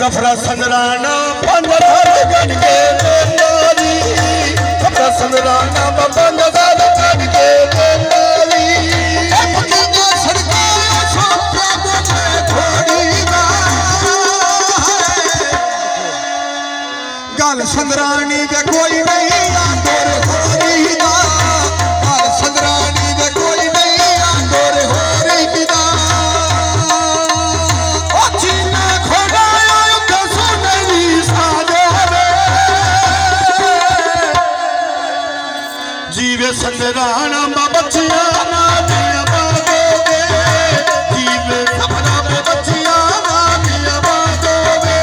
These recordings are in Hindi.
सफरा संदराना पंदर गण के नारी सफरा संदराना पंदर गण के नारी गल संदरानी के कोई नहीं आंदोर होरी दा गल संदरानी के कोई नहीं आंदोर होरी दा ओ चीना खोड़ाया के सुननी सादे जीवे संदराना बच्चिया ना दिया बागोगे जीवे सपना में बच्चिया ना दिया बागोगे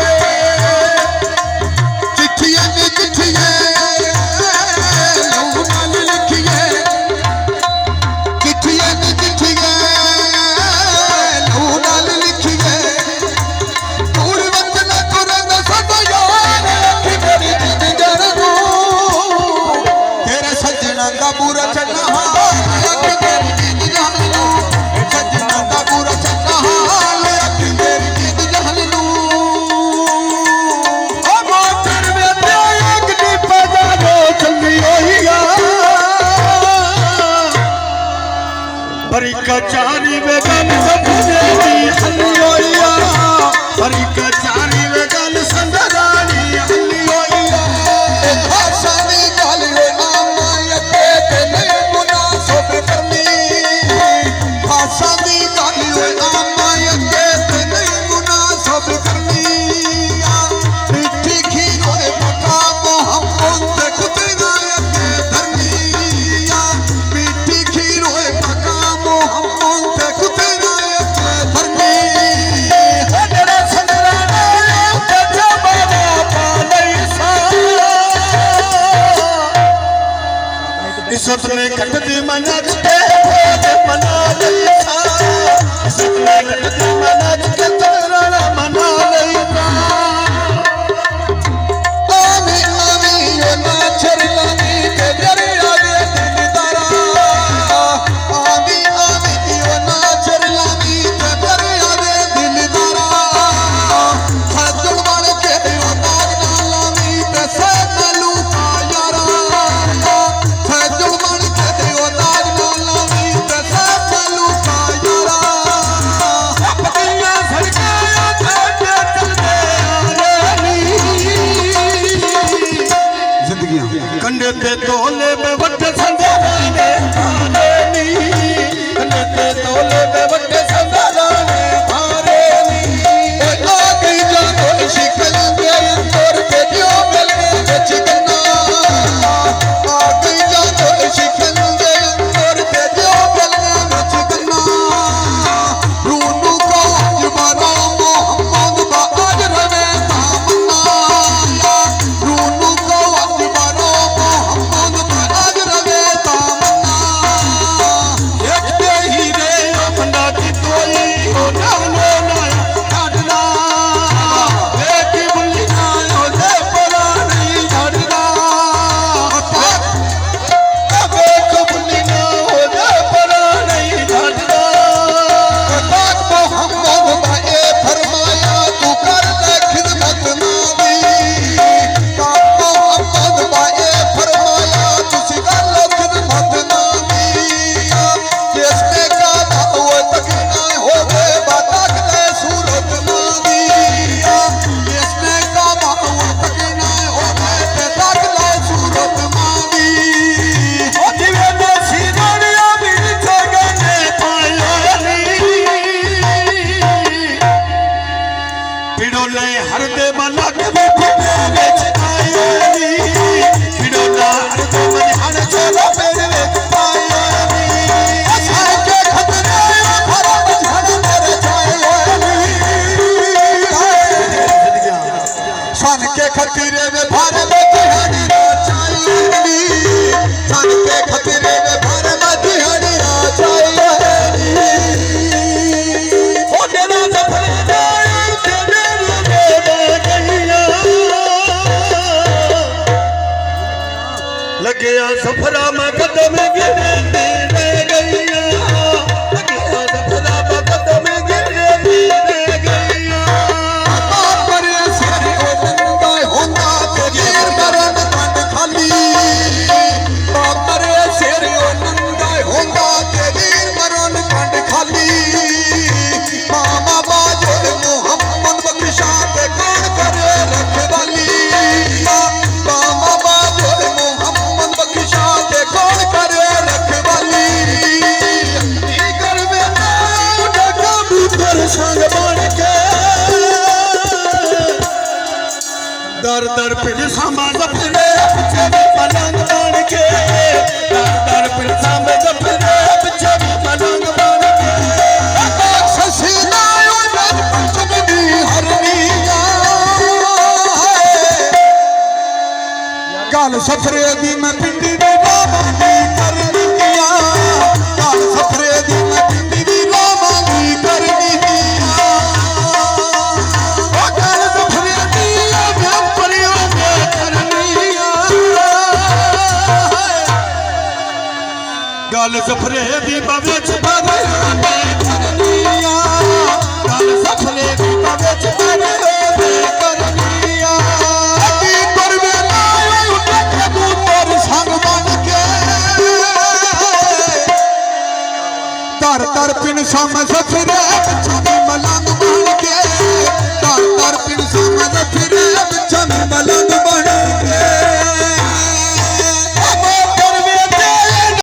परी कचारी में गल संदरानी हलियोया परी कचारी में गल संदरानी हलियोया भाषानी गल आमायते ते नहीं मुनासिब करनी भाषानी गल आमायते ते नहीं मुनासिब करनी मिठी खीर और पका मोहब्बत ते खुद गायते धरनी मिठी खीर और पका मोहब्बत ते खुद गायते धरनी तेरा संदराना ते जमाना पालई सा इज्जत में कटदी मनज के मना लई सा इज्जत में कटदी मनज के संदराना मना लई सा आमी आमी ये नाचर लानी के जरे आगे दिलदारा आमी आमी ये नाचर लानी के जरे आगे दिलदारा हजर वाले के दियो नाग ना लानी ते से मलू का यारा हजर वाले के दियो नाग ना लानी ते से मलू का यारा अपनिया सरकाया थे चलते आरेनी जिंदगियां कंडे पे तोले में वट संदराने भारेनी कंडे पे तोले में वट संदराने भारेनी आ गई जानो शिकल के अंदर पे जो मिल बच गना आ गई जानो शिकल के अंदर पे जो मिल बच गना रूनू को जमाना मोहम्मद बाज रवे तामन्ना रूनू को जमाना मोहम्मद बाज रवे तामन्ना देखते ही रे अपना की तोली हो ना काटना देखी बुली ना हो दे परा नहीं झड़ना देखो बुली ना हो दे परा नहीं झड़ना पाक मोहम्मद बाए फरमाया तू कर ले खिदमत नादी पाक मोहम्मद बाए फरमाया तू कर ले खिदमत नादी जिसने का दावत तक ना हो गए बातक ले सूरत नादी जिसने का दावत तक ना हो गए तक ले सूरत नादी ओ दिवे में सीधड़िया भी जगने पायानी पिड़ोले हर दे मला के बेटे बेच आयानी पिड़ोला हर दे मन हर चलो मेरे बेच आयानी असर के खतरे भरम झड़ मेरे जाए सन के खतरे में भरम झड़ चाहिए सन के खतरे में भरम झड़ चाहिए ओ तेरा सफर जाए तेरे गैया लगे आ सफरा में कदम गिरे तेरे गैया लगे आ सफरा में कदम गिरे तेरे गैया पर ਦਰ ਦਰ ਪਿੰਡ ਸਾਂਭਾ ਜਪਨੇ ਪਿੱਛੇ ਵੀ ਪਲੰਗ ਬਣ ਕੇ ਦਰ ਦਰ ਪਿੰਡ ਸਾਂਭਾ ਜਪਨੇ ਪਿੱਛੇ ਵੀ ਪਲੰਗ ਬਣ ਕੇ ਸਸੀ ਨਾ ਉਹ ਪੰਚਮ ਦੀ ਹਰਨੀਆਂ ਗੱਲ ਸਫਰੇ ਦੀ ਮੈਂ ਪਿੰਡੀ ਦੀ ਲਾਵਾਂ ਦੀ ਕਰਨੀਆਂ ਗੱਲ ਸਫਰੇ ਦੀ ਮੈਂ ਪਿੰਡੀ ਦੀ ਲਾਵਾਂ ਦੀ ਕਰਨੀਆਂ ਉਹ ਗੱਲ ਸਫਰੇ ਦੀ ਮੈਂ ਪਰਿਓ ਦੇ ਕਰਨੀਆਂ ਗੱਲ ਸਫਰੇ ਦੀ ਬਾਵੇ ਚ ਬਾਵੇ ਦੇ ਕਰਨੀਆਂ ਗੱਲ ਸਫਰੇ ਦੀ ਬਾਵੇ ਚ ਬਾਵੇ ਦੇ ਕਰਨੀਆਂ ਕੀ ਕਰਵੇ ਨਾ ਉੱਤੇ ਕਬੂਤਰ ਸੰਗ ਬਣ ਕੇ ਧਰ ਧਰ ਪਿੰਡ ਸਮ ਸਫਰੇ ਪਿੱਛੋਂ ਦੀ ਮਲੰਗ ਬਣ ਕੇ ਧਰ ਧਰ ਪਿੰਡ ਸਮ ਸਫਰੇ ਪਿੱਛੋਂ ਦੀ ਮਲੰਗ